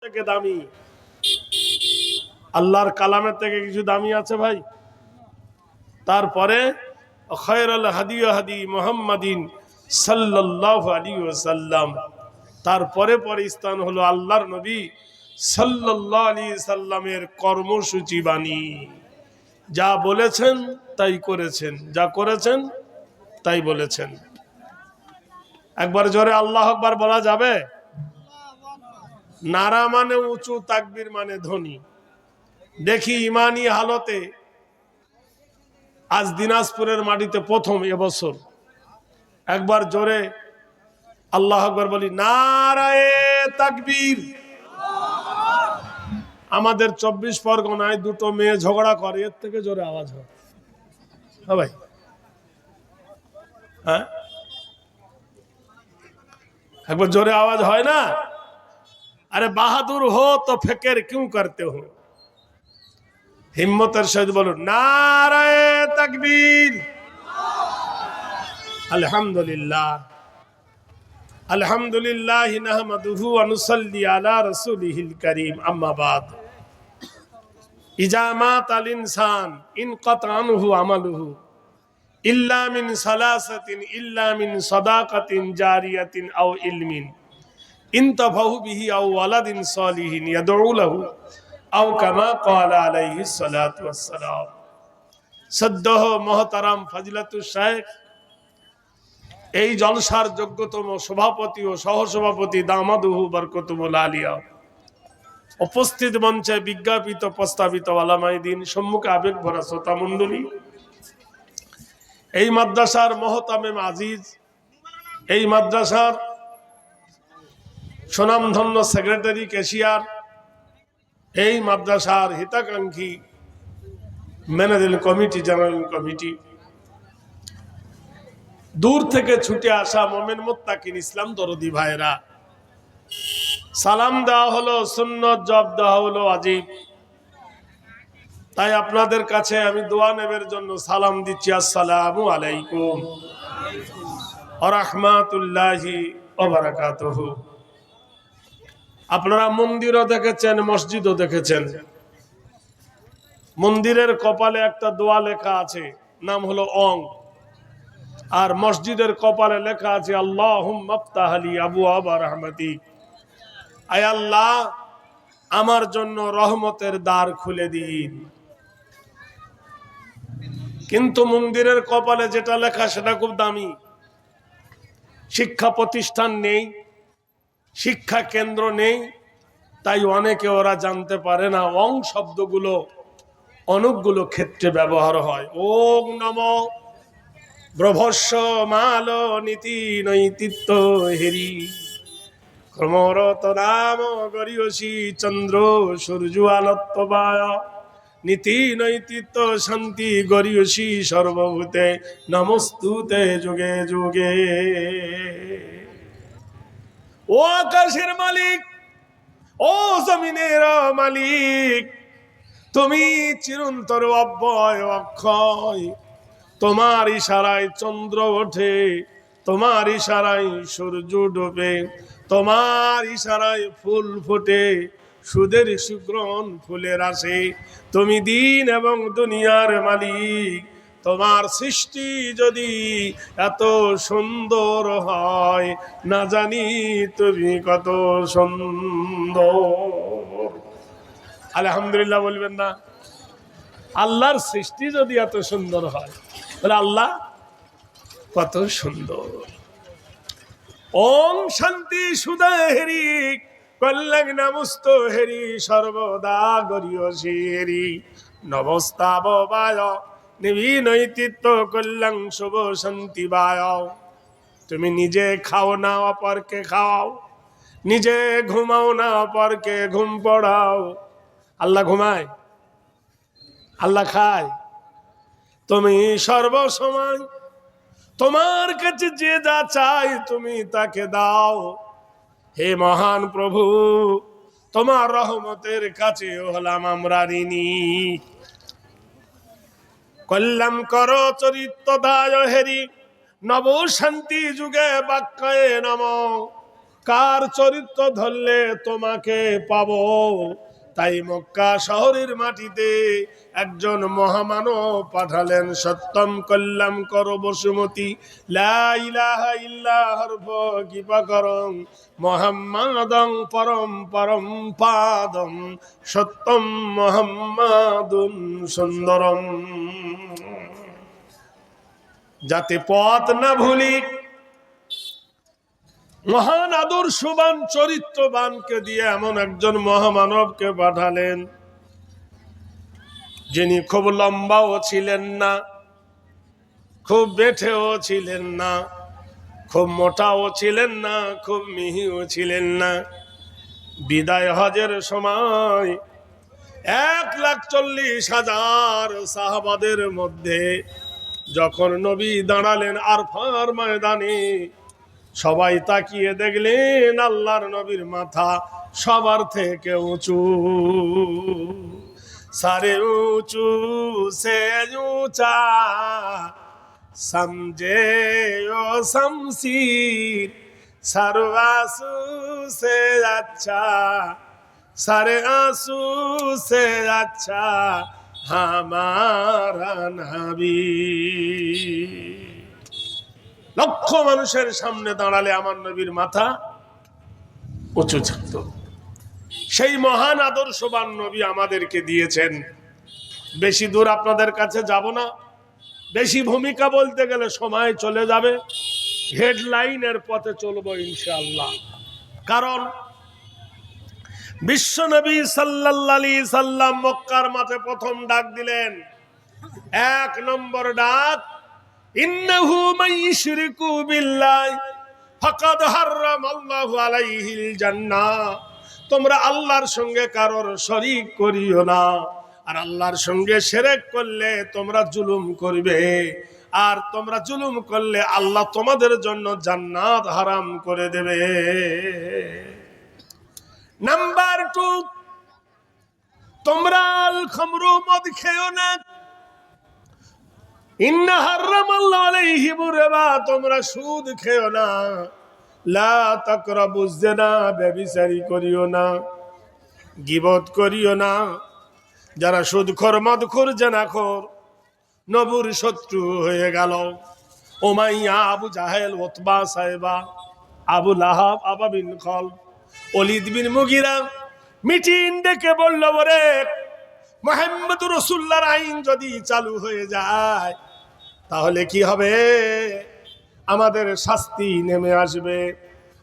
থেকে দামি। আল্লাহর কালামের থেকে কিছু দামি আছে ভাই? তারপরে খায়রুল হাদি হাদি মুহাম্মাদিন সাল্লাল্লাহু আলাইহি ওয়াসাল্লাম। তারপরে পরে স্থান হলো আল্লাহর নবী সাল্লাল্লাহু আলাইহি সাল্লামের কর্মসূচি বাণী। যা বলেছেন তাই করেছেন, যা করেছেন তাই বলেছেন। একবার জোরে আল্লাহু আকবার বলা যাবে? নারা মানে উঁচু, তাকবীর মানে ধ্বনি। দেখি ইমানি হালতে আজ দিনাজপুরের মাটিতে প্রথম এবছর একবার জোরে আল্লাহু আকবার বলি, নারায়ে তাকবীর। আমাদের 24 পরগনায় দুটো মেয়ে ঝগড়া করে, এর থেকে জোরে আওয়াজ হয়? হ্যাঁ ভাই, হ্যাঁ একবার জোরে আওয়াজ হয় না? আরে বাহাদুর হো তো ফিকির কিউ করতে হো? হিম্মতের সহিত বলুন নারায়ে তাকবীর। আলহামদুলিল্লাহ আলহামদুলিল্লাহ নাহমাদুহু ওয়া নুসাল্লি আলা রাসূলিহিল কারীম, আম্মা বাদ। ইজা মাতাল ইনসান ইনকাতা আনহু আমালুহু ইল্লা মিন সালাসাতিন ইল্লা মিন সাদাকাতিন জারিয়াতিন আও ইলমিন ইনতাফাহু বিহি আও ওয়ালাদিন সালিহিন ইয়াদউ লাহু আও কামা ক্বালা আলাইহিস সালাতু ওয়াস সালাম। সদ্দহ মুহতারাম ফজিলাতুশ শাইখ, এই জলসার যোগ্যতম সভাপতি ও সহসভাপতি দামাদুহু বরকতুল আলিয়া, উপস্থিত মঞ্চে বিজ্ঞাপিত প্রস্তাবিত ওলামায়ে দ্বীন, সম্মুখে আবেগ ভরা শ্রোতা মণ্ডলী, এই মাদ্রাসার মহতামিম আজিজ, এই মাদ্রাসার সুনামধন্য সেক্রেটারি ক্যাশিয়ার, এই মাদ্রাসার হিতাকাঙ্ক্ষী ম্যানেজিং কমিটি, জেনারেল কমিটি, দূর থেকে ছুটে আসা মোমেন মুত্তাকিন ইসলাম দরদি ভাইরা, সালাম দেওয়া হলো সুন্নত, জব দেওয়া হলো ওয়াজিব। তাই আপনাদের কাছে আমি দোয়া নেবের জন্য সালাম দিচ্ছি, আসসালামু আলাইকুম ওয়া রাহমাতুল্লাহি ওয়া বারাকাতুহু। আপনারা মন্দিরও দেখেছেন, মসজিদও দেখেছেন। মন্দিরের কপালে একটা দোয়া লেখা আছে, নাম হলো অং। আর মসজিদের কপালে লেখা আছে আল্লাহুম্মা আফতাহ লি আবওয়াবা রাহমাতিক। আয় আল্লাহ, আমার জন্য রহমতের দ্বার খুলে দিন। কিন্তু মন্দিরের কপালে যেটা লেখা সেটা খুব দামি। শিক্ষা প্রতিষ্ঠান নেই, শিক্ষা কেন্দ্র নেই, তাই অনেকে ওরা জানতে পারে না অং শব্দগুলো অনেকগুলো ক্ষেত্রে ব্যবহার হয়। ওং নমঃ ব্রভস্য মাল নীতি নৈতিত্য হেরি ক্রমরত নাম গরিয়সী চন্দ্র সূর্য আলত্তবায় নীতি নৈতিত্য শান্তি গরিয়সী সর্বভূতে নমস্তুতে যুগে যুগে। ও আকাশের মালিক, ও জমিনের মালিক, তুমি চিরন্তর অব্যয় অক্ষয়। তোমার ইশারায় চন্দ্র ওঠে, তোমার ইশারায় সূর্য ডোবে, তোমার ইশারায় ফুল ফোটে, সুদের সুগ্রহণ ফুলের আসে। তুমি দিন এবং দুনিয়ার মালিক। তোমার সৃষ্টি যদি এত সুন্দর হয়, না জানি তুমি কত সুন্দর। আলহামদুলিল্লাহ বলবেন না? আল্লাহর সৃষ্টি যদি এত সুন্দর হয়, তাহলে আল্লাহ কত সুন্দর। ওম শান্তি সুদা হেরি কল্যাণ নমস্ত হেরি সর্বদা গরিয়সী হেরি নবস্তাব বায় নিবি নৈতিত্য কল্যাণ শুভ শান্তি বায়। তুমি নিজে খাও না অপরকে খাওয়াও, নিজে ঘুমাও না অপরকে ঘুম পড়াও। আল্লাহ ঘুমায়? আল্লাহ খায়? তুমি সর্বসময় তোমার কাছে যে যা চাই তুমি তাকে দাও। হে মহান প্রভু, তোমার রহমতের কাছে হলাম আমরা ঋণী। কল্যাণ করো চরিত্র দায় হেরি নব শান্তি যুগে বাক্যে নম কার চরিত্র ধরলে তোমাকে পাবো। তাই মক্কা শহরের মাটিতে একজন মহামানব পাঠালেন, সত্যম কল্যাম কর বসুমতী লা ইলাহা ইল্লা হরফ কিপাকরং মুহাম্মাদং পরম পরম পাদম সত্যম মুহাম্মাদুন সুন্দরম। যাতে পথ না ভুলি, মহান আদর্শবান চরিত্রবানকে দিয়ে এমন একজন মহামানবকে পাঠালেন, যিনি খুব লম্বাও ছিলেন না, খুব বেঠেও ছিলেন না, খুব মোটাও ছিলেন না, খুব মিহিও ছিলেন না। বিদায় হজের সময় 1,40,000 সাহাবাদের মধ্যে যখন নবী দাঁড়ালেন আরফার ময়দানে, সবাই তাকিয়ে দেখলেন আল্লাহর নবীর মাথা সবার থেকে উঁচু, সারে উঁচু সে উঁচা সমঝে ও শমশির সরবাসু সে আচ্ছা সারে আসু সে আচ্ছা হামারা নবী। লক্ষ মানুষের সামনে দাঁড়ালে আমার নবীর মাথা উঁচু থাকত। সেই মহান আদর্শবান নবী আমাদেরকে দিয়েছেন। বেশি দূর আপনাদের কাছে যাব না, বেশি ভূমিকা বলতে গেলে সময় চলে যাবে। হেডলাইনের পথে চলবো ইনশাআল্লাহ। কারণ বিশ্বনবী সাল্লাল্লাহু আলাইহি সাল্লাম মক্কার মাঠে প্রথম ডাক দিলেন, 1 নম্বর ডাক, ইন্নাহু মান ইশরিকু বিল্লাহি ফাকাদ হারামাল্লাহু আলাইহিল জান্নাহ। তোমরা আল্লাহর সঙ্গে কারোর শরীক করিও না, আর আল্লাহর সঙ্গে শিরক করলে তোমরা জুলুম করবে, আর তোমরা জুলুম করলে আল্লাহ তোমাদের জন্য জান্নাত হারাম করে দেবে। নাম্বার 2, তোমরা আল খামরু মদ খেও না। ইন্না হারামাল্লাহু আলাইহি রিবা, তোমরা সুদ খেও না। লা তাকরাবুজ জিনা, ব্যভিচারী করিও না, গীবত করিও না। যারা সুদখোর, মদখোর, জেনাখোর নবুর শত্রু হয়ে গেল। উমাইয়া, আবু জাহেল, উতবা, সাইবা, আবু লাহাব, আবা বিন খালদ, ওলীদ বিন মুগিরা মিটিং ডেকে বলল, বলে মুহাম্মদ রাসূলুল্লাহর আইন যদি চালু হয়ে যায় তাহলে কি হবে? আমাদের শাস্তি নেমে আসবে।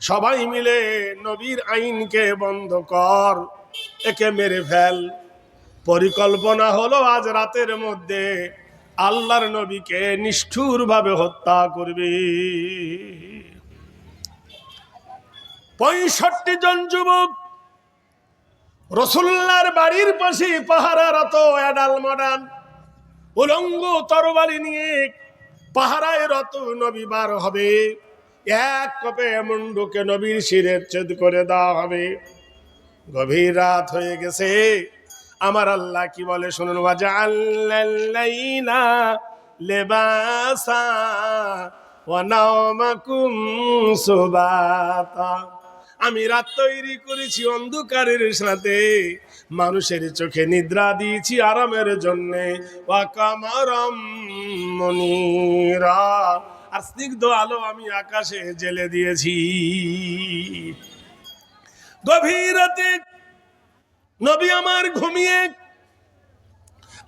সবাই মিলে নবীর আইনকে বন্ধ কর, একে মেরে ফেল। পরিকল্পনা হলো আজ রাতের মধ্যে আল্লাহর নবীকে নিষ্ঠুরভাবে হত্যা করবে। 65 জন যুবক রাসূলুল্লাহর বাড়ির পাশে পাহারারত, অ্যাডাল মডার্ন উলঙ্গ তরবারি নিয়ে পাহারায় রত। নবী বার হবে, এক কোপে মুন্ডুকে নবীর শিরের ছেদ করে দেওয়া হবে। গভীর রাত হয়ে গেছে। আমার আল্লাহ কি বলে শুনুন, ওয়াজআলাল লাইলা লিবাসা ওয়া নাওমাকুম সুবাতা। আমি রাত তৈরি করেছি অন্ধকারের সাথে, মানুষের চোখে নিদ্রা দিয়েছি আরামের জন্য। ওয়া কামারাম মুনীরা, আর স্নিগ্ধ আলো আমি আকাশে জেলে দিয়েছি। গভীর রাতে নবী আমার ঘুমিয়ে,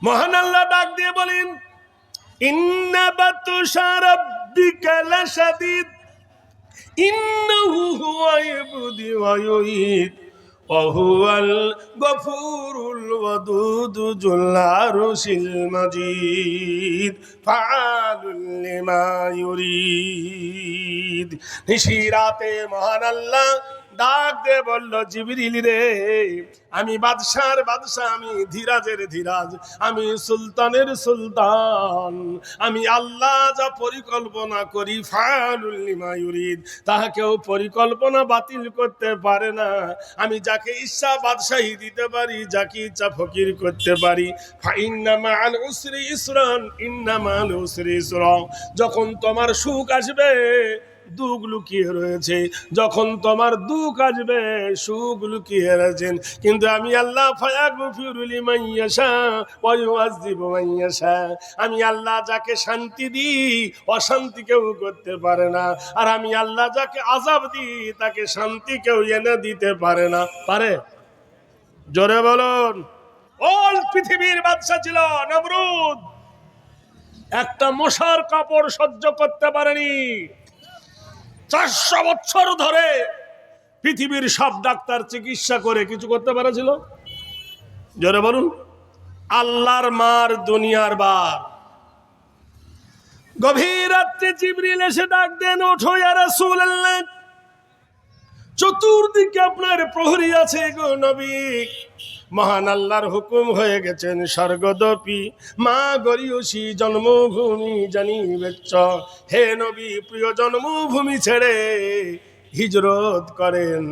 মহান আল্লাহ ডাক দিয়ে বলেন, ইন্না বাতুশা রাব্বিকা লাশাদীদ ইন্নাহু হুয়া ইবদি ওয়া ইউঈদ ওয়া হুয়াল গফুরুল ওয়াদুদ যুল আরশিল মাজিদ ফাআলুল লিমা ইউরিদ। নিশিরাতে মহান আল্লাহ ডাক দে বলল, জিবরিল রে, আমি বাদশার বাদশা, আমি ধীরাজের ধীরাজ, আমি সুলতানের সুলতান। আমি আল্লাহ যা পরিকল্পনা করি, ফাআলুল লিমা ইউরিদ, তাহা কেউ পরিকল্পনা বাতিল করতে পারে না। আমি যাকে ইচ্ছা বাদশাহী দিতে পারি, যাকে ইচ্ছা ফকির করতে পারি। ফাইন্না মাআল উসরি ইসরান, ইন্না মাআল উসরি ইসরা। যখন তোমার সুখ আসবে, দুঃখ লুকিয়ে রয়েছে, যখন তোমার দুঃখ আসবে সুখ লুকিয়ে রয়েছেন। কিন্তু আমি আল্লাহ ফায়াগফিরু লিমান ইয়াশা ওয়া ইউআযযিবু মান ইয়াশা, আমি আল্লাহ যাকে শান্তি দিই অশান্তি কেউ করতে পারে না, আর আমি আল্লাহ যাকে আযাব দিই তাকে শান্তি কেউ এনে দিতে পারে না। পারে? জোরে বলুন। অল পৃথিবীর বাদশা ছিল নমরুদ, একটা মশার কাপড় সহ্য করতে পারেনি। 400 বছর ধরে পৃথিবীর সব ডাক্তার চিকিৎসা করে কিছু করতে পারেছিল? জোরে বলুন। আল্লাহর মার দুনিয়ার বার। গভীর রাত্রে জিবরিল এসে ডাক দেন, ওঠো ইয়া রাসূলুল্লাহ, চতুর্দিকে আপনার প্রহরী আছে গো নবী, মহান আল্লাহর হুকুম হয়ে গেছেন স্বর্গদপি মা গরিয়সী জন্মভূমি জানিবেচ্ছ। হে নবী, প্রিয় জন্মভূমি ছেড়ে হিজরত করেন।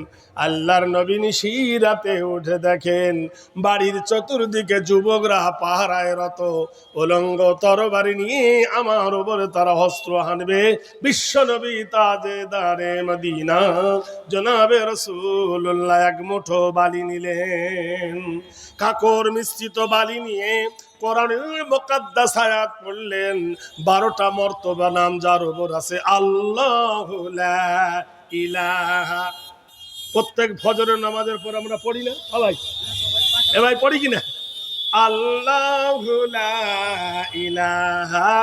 আল্লাহর নবী নিশি রাতে উঠে দেখেন বাড়ির চতুর্দিকে যুবকরা পাহারায় রত, উলঙ্গ তরবারি নিয়ে আমার উপরে তারা অস্ত্র হানবে। বিশ্ব নবী তাজেদারে মদিনা জনাবে রাসূলুল্লাহ এক মুঠো বালি নিলেন, কাকর মিশ্রিত বালি নিয়ে কোরআনের মুকাদ্দাস আয়াত পড়লেন। 12টা মর্তবা নাম যার উপর আছে আল্লাহু লা ইলাহা। প্রত্যেক ফজরের নামাজের পর আমরা পড়ি না ভাই? এ ভাই পড়ি কিনা? আল্লাহু লা ইলাহা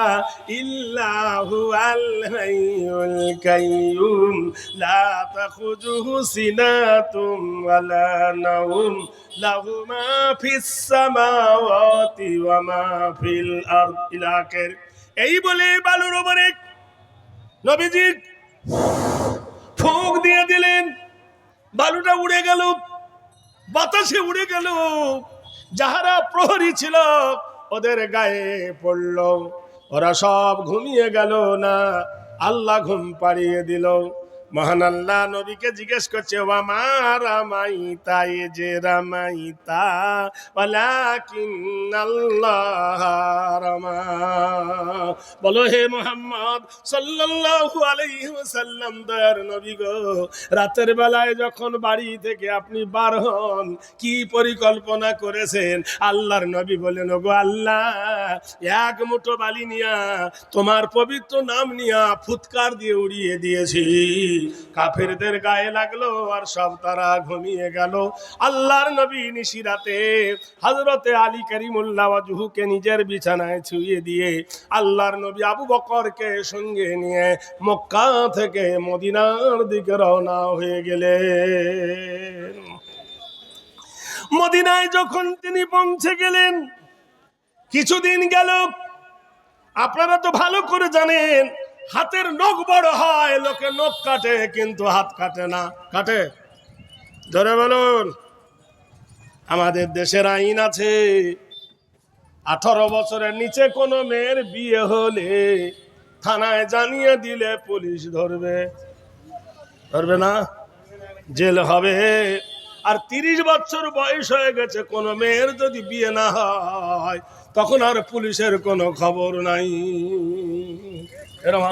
ইল্লাহু আল হাইয়ুল কাইয়্যুম লা তাখুযুহু সিনাতুম ওয়ালা নাওম লাহু মা ফিস সামাওয়াতি ওয়া মা ফিল আরদ ইলা আখির। এই বলে বালুর উপরে নবীজি ফুঁক দিয়ে দিলেন, বালুটা উড়ে গেল, বাতাসে উড়ে গেল। যাহারা প্রহরী ছিল ওদের গায়ে পড়ল, ওরা সব ঘুমিয়ে গেল না, আল্লাহ ঘুম পাড়িয়ে দিল। মহান আল্লাহ নবীকে জিজ্ঞেস করছে, ওয়া মা রামাইতা যে রামাইতা ওয়ালাকিন্নাল্লাহ রামা। বলো হে মুহাম্মদ সাল্লাল্লাহু আলাইহি ওয়াসাল্লাম, দয়ার নবী গো, রাতের বেলায় যখন বাড়ি থেকে আপনি বার হন কি পরিকল্পনা করেছেন? আল্লাহর নবী বলেন, ওগো আল্লাহ, এক মুঠো বালি নিয়া তোমার পবিত্র নাম নিয়া ফুৎকার দিয়ে উড়িয়ে দিয়েছি, কাফেরদের গায়ে লাগলো আর সব তারা ঘুমিয়ে গেল। আল্লাহর নবী নিশিরাতে হযরতে আলী কারিমুল্লাহ ওয়াজহুকে নিজের বিছানায় ছুঁয়ে দিয়ে আল্লাহর নবী আবু বকরকে সঙ্গে নিয়ে মক্কা থেকে মদিনার দিকে রওনা হয়ে গেলেন। মদিনায় যখন তিনি পৌঁছে গেলেন, কিছুদিন গেল। আপনারা তো ভালো করে জানেন হাতের নখ বড় হয়, লোকে নখ কাটে কিন্তু হাত কাটে না। কাটে? ধরে বলুন। আমাদের দেশের আইন আছে, 18 বছরের নিচে কোনো মেয়ের বিয়ে হলে থানায় জানিয়ে দিলে পুলিশ ধরবে। ধরবে না? জেল হবে। আর 30 বছর বয়স হয়ে গেছে কোনো মেয়ের যদি বিয়ে না হয় তখন আর পুলিশের কোনো খবর নাই। এরকম